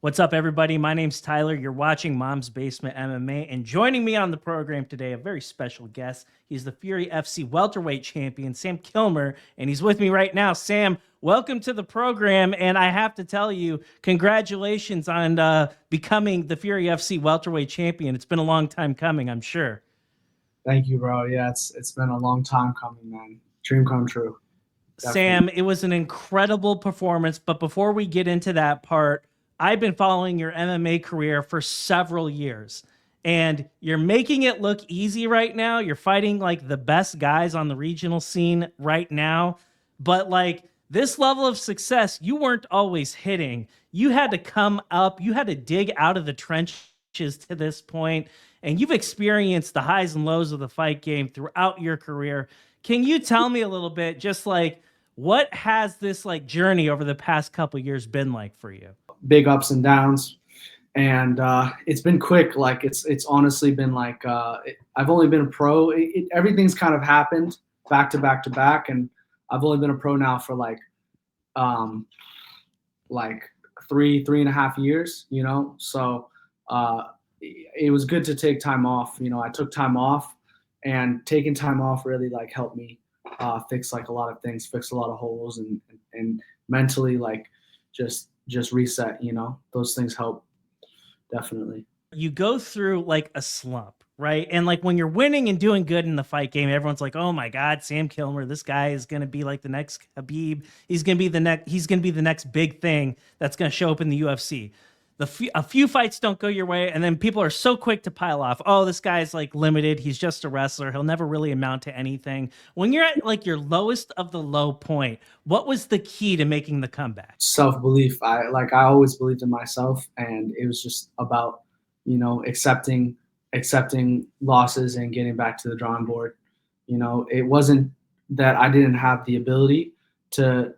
What's up, everybody? My name's Tyler. You're watching Mom's Basement MMA, and joining me on the program today, a very special guest. He's the Fury FC Welterweight Champion, Sam Kilmer, and he's with me right now. Sam, welcome to the program, and I have to tell you, congratulations on becoming the Fury FC Welterweight Champion. It's been a long time coming, I'm sure. Thank you, bro. Yeah, it's been a long time coming, man. Dream come true. Definitely. Sam, it was an incredible performance, but before we get into that part, I've been following your MMA career for several years, and you're making it look easy right now. You're fighting like the best guys on the regional scene right now, but like this level of success, you weren't always hitting. You had to come up, you had to dig out of the trenches to this point, and you've experienced the highs and lows of the fight game throughout your career. Can you tell me a little bit, just like, what has this like journey over the past couple years been like for you? Big ups and downs, and it's been quick. Like it's honestly been like I've only been a pro. Everything's kind of happened back to back to back, and I've only been a pro now for like three and a half years. So it was good to take time off. I took time off, and taking time off really like helped me fix like a lot of things, fix a lot of holes, and mentally like just reset. Those things help definitely. You go through like a slump, right? And like when you're winning and doing good in the fight game, everyone's like, "Oh my God, Sam Kilmer, this guy is gonna be like the next Khabib. He's gonna be the next big thing that's gonna show up in the UFC." A few fights don't go your way, and then people are so quick to pile off. Oh, this guy's like limited. He's just a wrestler. He'll never really amount to anything. When you're at like your lowest of the low point, what was the key to making the comeback? Self-belief. I always believed in myself, and it was just about accepting losses and getting back to the drawing board. It wasn't that I didn't have the ability to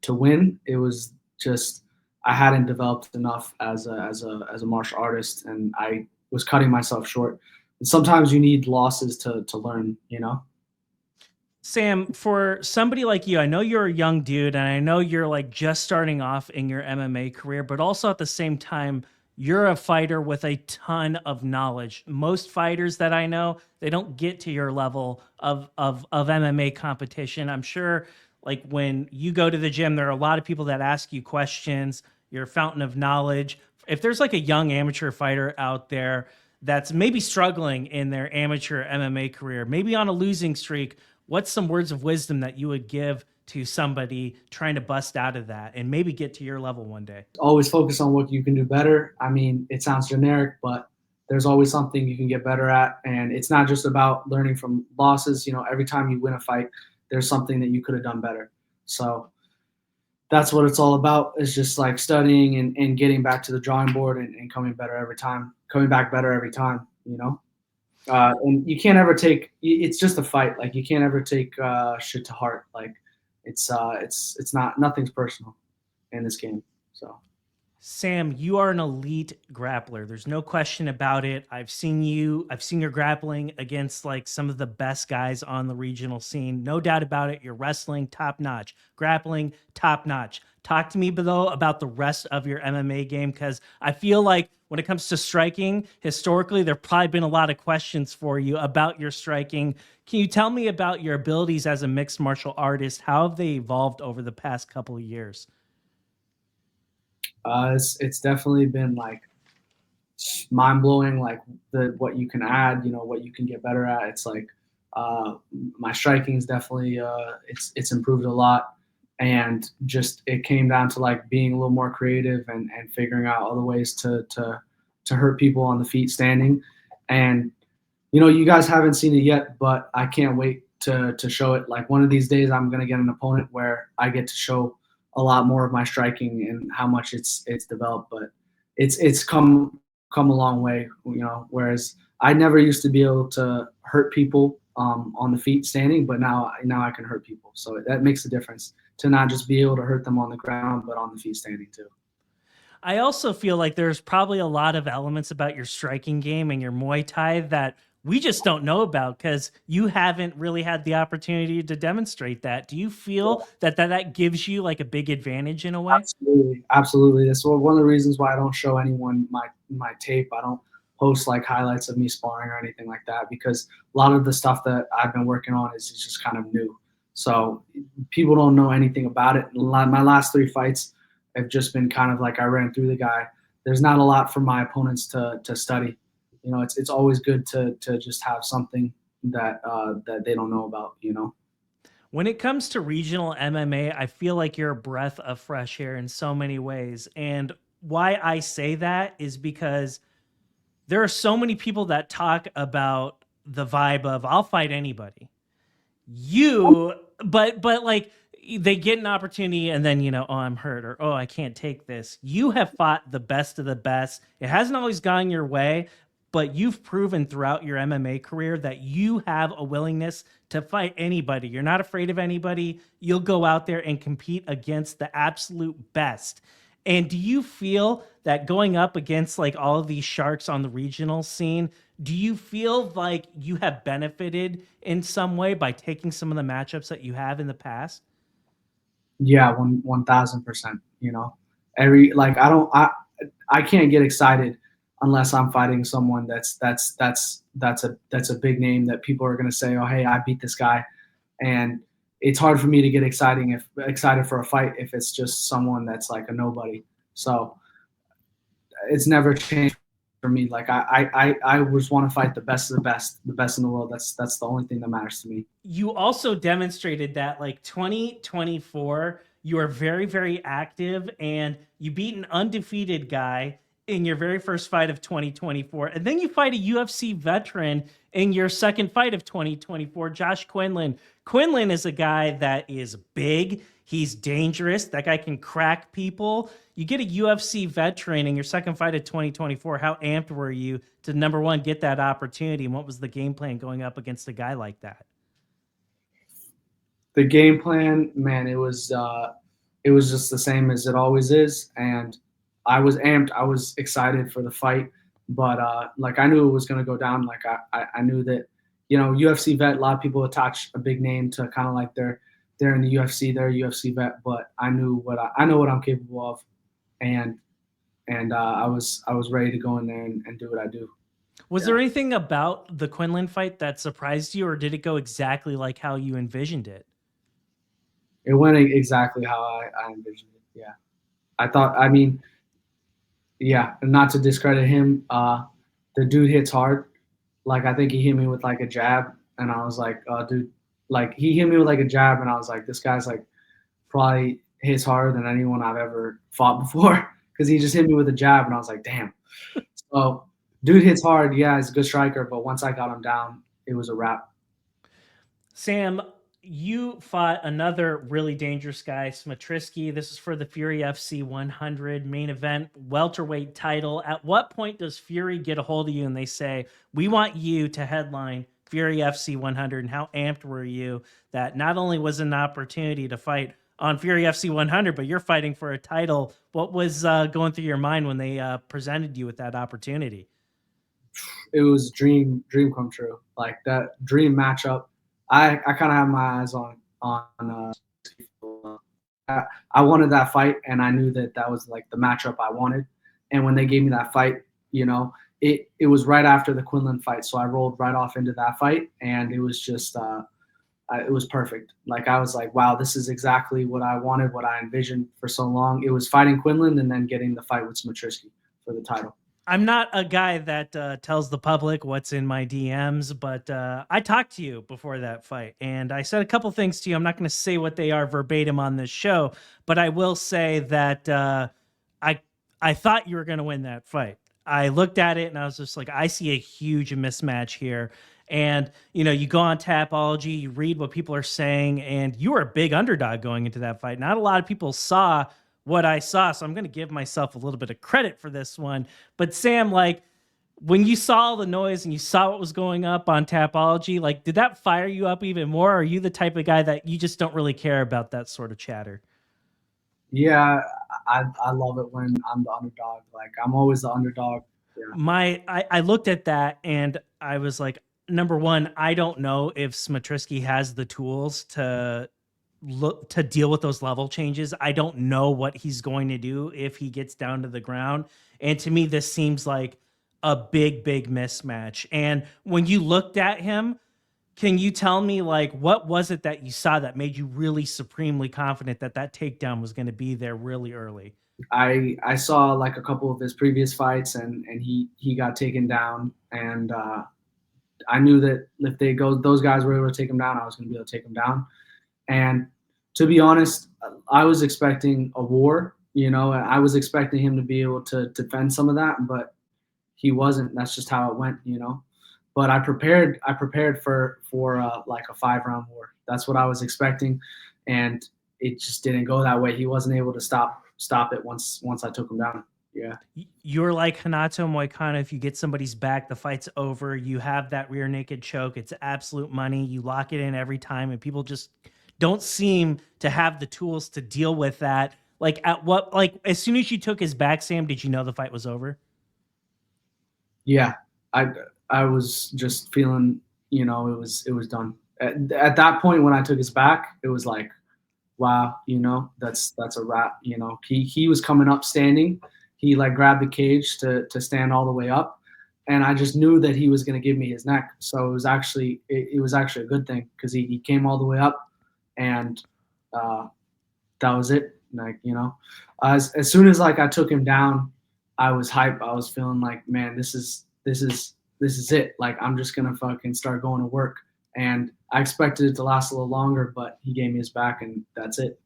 win. It was just I hadn't developed enough as a martial artist, and I was cutting myself short. And sometimes you need losses to learn. Sam, for somebody like you, I know you're a young dude, and I know you're like just starting off in your MMA career, but also at the same time, you're a fighter with a ton of knowledge. Most fighters that I know, they don't get to your level of MMA competition. I'm sure like when you go to the gym, there are a lot of people that ask you questions. You're a fountain of knowledge. If there's like a young amateur fighter out there that's maybe struggling in their amateur MMA career, maybe on a losing streak, what's some words of wisdom that you would give to somebody trying to bust out of that and maybe get to your level one day? Always focus on what you can do better. I mean, it sounds generic, but there's always something you can get better at. And it's not just about learning from losses. Every time you win a fight, there's something that you could have done better. So that's what it's all about, is just like studying and getting back to the drawing board and coming back better every time, and you can't ever it's just a fight. Like you can't ever take shit to heart. Like it's not, nothing's personal in this game. So Sam, you are an elite grappler. There's no question about it. I've seen your grappling against like some of the best guys on the regional scene. No doubt about it. You're wrestling top notch, grappling top notch. Talk to me below about the rest of your MMA game, because I feel like when it comes to striking, historically, there've probably been a lot of questions for you about your striking. Can you tell me about your abilities as a mixed martial artist? How have they evolved over the past couple of years? It's definitely been like mind blowing, like what you can add, what you can get better at. It's like my striking is definitely it's improved a lot, and just it came down to like being a little more creative and figuring out other ways to hurt people on the feet standing. And you guys haven't seen it yet, but I can't wait to show it. Like one of these days, I'm gonna get an opponent where I get to show a lot more of my striking and how much it's developed. But it's come a long way, whereas I never used to be able to hurt people on the feet standing, but now I can hurt people. So that makes a difference, to not just be able to hurt them on the ground, but on the feet standing too. I also feel like there's probably a lot of elements about your striking game and your Muay Thai that we just don't know about because you haven't really had the opportunity to demonstrate that. Do you feel that gives you like a big advantage in a way? Absolutely, absolutely. That's one of the reasons why I don't show anyone my tape. I don't post like highlights of me sparring or anything like that, because a lot of the stuff that I've been working on is just kind of new. So people don't know anything about it. My last 3 fights have just been kind of like I ran through the guy. There's not a lot for my opponents to study. You know, it's always good to just have something that that they don't know about. You know. When it comes to regional MMA, I feel like you're a breath of fresh air in so many ways. And why I say that is because there are so many people that talk about the vibe of I'll fight anybody. You, but like they get an opportunity and then, oh, I'm hurt, or oh, I can't take this. You have fought the best of the best. It hasn't always gone your way, but you've proven throughout your MMA career that you have a willingness to fight anybody. You're not afraid of anybody. You'll go out there and compete against the absolute best. And do you feel that going up against like all of these sharks on the regional scene, do you feel like you have benefited in some way by taking some of the matchups that you have in the past? Yeah, 1,000%. You know, like I can't get excited unless I'm fighting someone that's a big name that people are gonna say, oh hey, I beat this guy, and it's hard for me to get excited for a fight if it's just someone that's like a nobody. So it's never changed for me. Like I just want to fight the best of the best in the world. That's the only thing that matters to me. You also demonstrated that like 2024, you are very, very active and you beat an undefeated guy in your very first fight of 2024. And then you fight a UFC veteran in your second fight of 2024, Josh Quinlan. Quinlan is a guy that is big. He's dangerous. That guy can crack people. You get a UFC veteran in your second fight of 2024. How amped were you to, number one, get that opportunity? And what was the game plan going up against a guy like that? The game plan, man, it was just the same as it always is, and I was amped. I was excited for the fight, but like I knew it was going to go down. Like I knew that, UFC vet. A lot of people attach a big name to kind of like they're in the UFC, they're a UFC vet. But I know what I'm capable of, and I was ready to go in there and do what I do. Was there anything about the Quinlan fight that surprised you, or did it go exactly like how you envisioned it? It went exactly how I envisioned it. Yeah, I thought. I mean, yeah, not to discredit him, the dude hits hard. Like I think he hit me with like a jab, and I was like, oh, dude, like he hit me with like a jab, and I was like, this guy's like probably hits harder than anyone I've ever fought before, because he just hit me with a jab, and I was like, damn. So, dude hits hard. Yeah, he's a good striker, but once I got him down, it was a wrap. Sam, you fought another really dangerous guy, Smotritsky. This is for the Fury FC 100 main event welterweight title. At what point does Fury get a hold of you and they say, we want you to headline Fury FC 100? And how amped were you that not only was an opportunity to fight on Fury FC 100, but you're fighting for a title? What was going through your mind when they presented you with that opportunity? It was a dream come true. Like that dream matchup. I kind of have my eyes on I wanted that fight, and I knew that was like the matchup I wanted. And when they gave me that fight, it was right after the Quinlan fight, so I rolled right off into that fight, and it was just it was perfect. Like I was like, wow, this is exactly what I wanted, what I envisioned for so long. It was fighting Quinlan and then getting the fight with Smotritsky for the title. I'm not a guy that tells the public what's in my DMs, but I talked to you before that fight, and I said a couple things to you. I'm not going to say what they are verbatim on this show, but I will say that I thought you were going to win that fight. I looked at it and I was just like, I see a huge mismatch here. And you go on Tapology, you read what people are saying, and you were a big underdog going into that fight. Not a lot of people saw what I saw, so I'm going to give myself a little bit of credit for this one. But Sam, like when you saw the noise and you saw what was going up on Tapology, like did that fire you up even more? Or are you the type of guy that you just don't really care about that sort of chatter? Yeah, I love it when I'm the underdog. Like I'm always the underdog. Yeah. I looked at that and I was like, number one, I don't know if Smotritsky has the tools to look to deal with those level changes. I don't know what he's going to do if he gets down to the ground. And to me, this seems like a big mismatch. And when you looked at him, can you tell me, like, what was it that you saw that made you really supremely confident that that takedown was going to be there really early? I saw like a couple of his previous fights, and he got taken down, and I knew that if those guys were able to take him down, I was going to be able to take him down. And to be honest, I was expecting a war. I was expecting him to be able to defend some of that, but he wasn't. That's just how it went. But I prepared for like a 5-round war. That's what I was expecting, and it just didn't go that way. He wasn't able to stop it once I took him down. Yeah. You're like Hanato Moicano. If you get somebody's back, the fight's over. You have that rear naked choke. It's absolute money. You lock it in every time, and people just don't seem to have the tools to deal with that. Like as soon as you took his back, Sam, did you know the fight was over? Yeah. I was just feeling, it was done. At that point when I took his back, it was like, wow, that's a wrap. He was coming up standing. He like grabbed the cage to stand all the way up, and I just knew that he was going to give me his neck. So it was actually a good thing, because he came all the way up, and that was it. Like, as soon as like I took him down, I was hyped. I was feeling like, man, this is it. Like, I'm just gonna fucking start going to work. And I expected it to last a little longer, but he gave me his back, and that's it.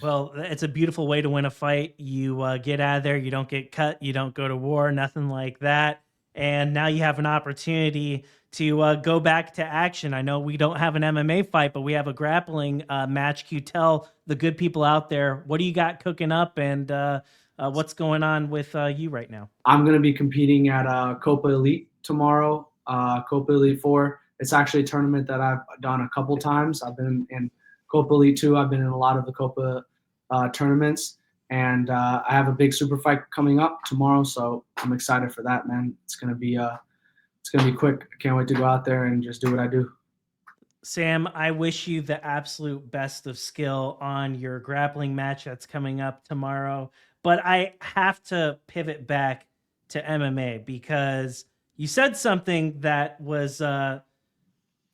Well, it's a beautiful way to win a fight. You get out of there, you don't get cut, you don't go to war, nothing like that. And now you have an opportunity to go back to action. I know we don't have an MMA fight, but we have a grappling match. Can you tell the good people out there, what do you got cooking up, and what's going on with you right now? I'm going to be competing at Copa Elite tomorrow, Copa Elite 4. It's actually a tournament that I've done a couple times. I've been in Copa Elite 2. I've been in a lot of the Copa tournaments. And I have a big super fight coming up tomorrow, so I'm excited for that, man. It's gonna be quick. I can't wait to go out there and just do what I do. Sam, I wish you the absolute best of skill on your grappling match that's coming up tomorrow. But I have to pivot back to MMA, because you said something that was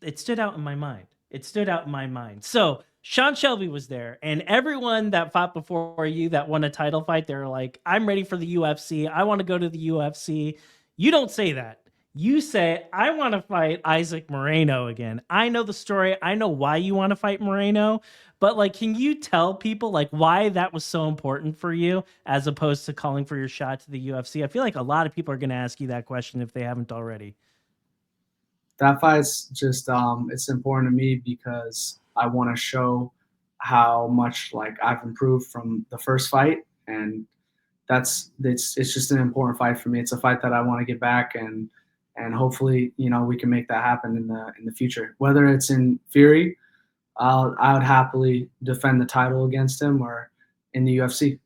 it stood out in my mind. It stood out in my mind. So Sean Shelby was there, and everyone that fought before you that won a title fight, they're like, I'm ready for the UFC. I want to go to the UFC. You don't say that. You say, I want to fight Isaac Moreno again. I know the story. I know why you want to fight Moreno, but like, can you tell people like why that was so important for you, as opposed to calling for your shot to the UFC? I feel like a lot of people are going to ask you that question if they haven't already. That fight's just it's important to me, because I want to show how much like I've improved from the first fight, and it's just an important fight for me. It's a fight that I want to get back, and hopefully we can make that happen in the future. Whether it's in Fury, I would happily defend the title against him, or in the UFC.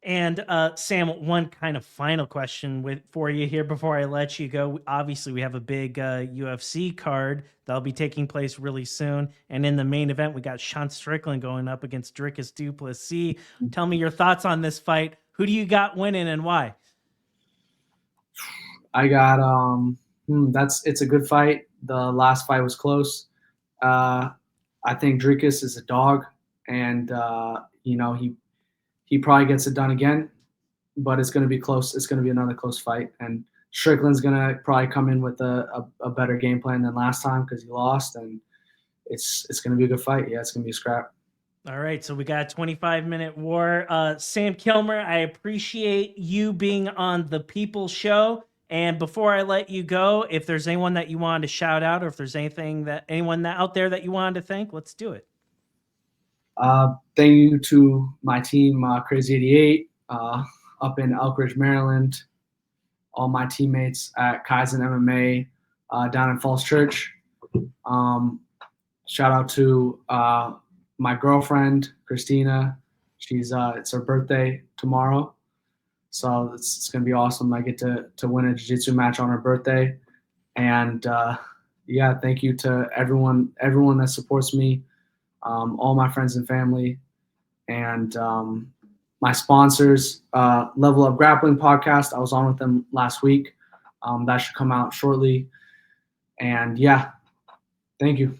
And Sam, one kind of final question for you here before I let you go. Obviously, we have a big UFC card that'll be taking place really soon, and in the main event, we got Sean Strickland going up against Dricus du Plessis. Tell me your thoughts on this fight. Who do you got winning, and why? I got it's a good fight. The last fight was close. I think Dricus is a dog, and he probably gets it done again, but it's going to be close. It's going to be another close fight, and Strickland's going to probably come in with a better game plan than last time, because he lost, and it's going to be a good fight. Yeah, it's going to be a scrap. All right, so we got a 25-minute war. Sam Kilmer, I appreciate you being on the People Show. And before I let you go, if there's anyone that you wanted to shout out, or if there's anyone out there that you wanted to thank, let's do it. Thank you to my team, Crazy 88, up in Elkridge, Maryland. All my teammates at Kaizen MMA down in Falls Church. Shout out to my girlfriend, Christina. It's her birthday tomorrow, so it's going to be awesome. I get to win a jiu-jitsu match on her birthday, And yeah, thank you to everyone that supports me, all my friends and family, and my sponsors, Level Up Grappling Podcast. I was on with them last week. That should come out shortly. And yeah, thank you.